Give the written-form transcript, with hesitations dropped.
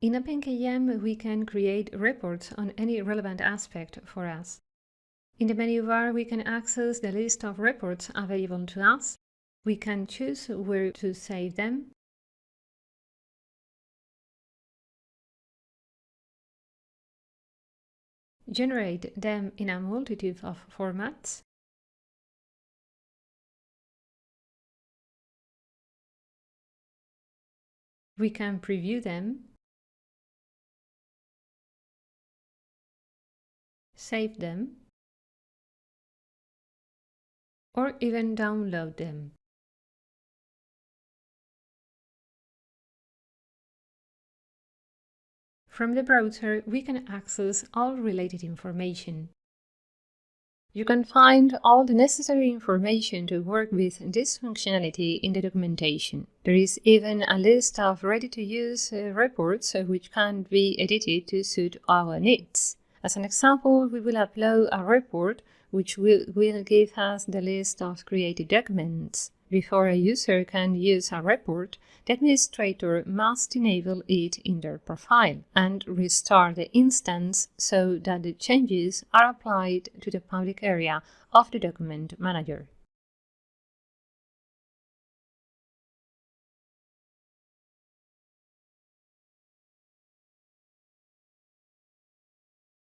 In OpenKM, we can create reports on any relevant aspect for us. In the menu bar, we can access the list of reports available to us. We can choose where to save them, generate them in a multitude of formats, we can preview them, save them, or even download them. From the browser, we can access all related information. You can find all the necessary information to work with this functionality in the documentation. There is even a list of ready-to-use reports which can be edited to suit our needs. As an example, we will upload a report which will give us the list of created documents. Before a user can use a report, the administrator must enable it in their profile and restart the instance so that the changes are applied to the public area of the document manager.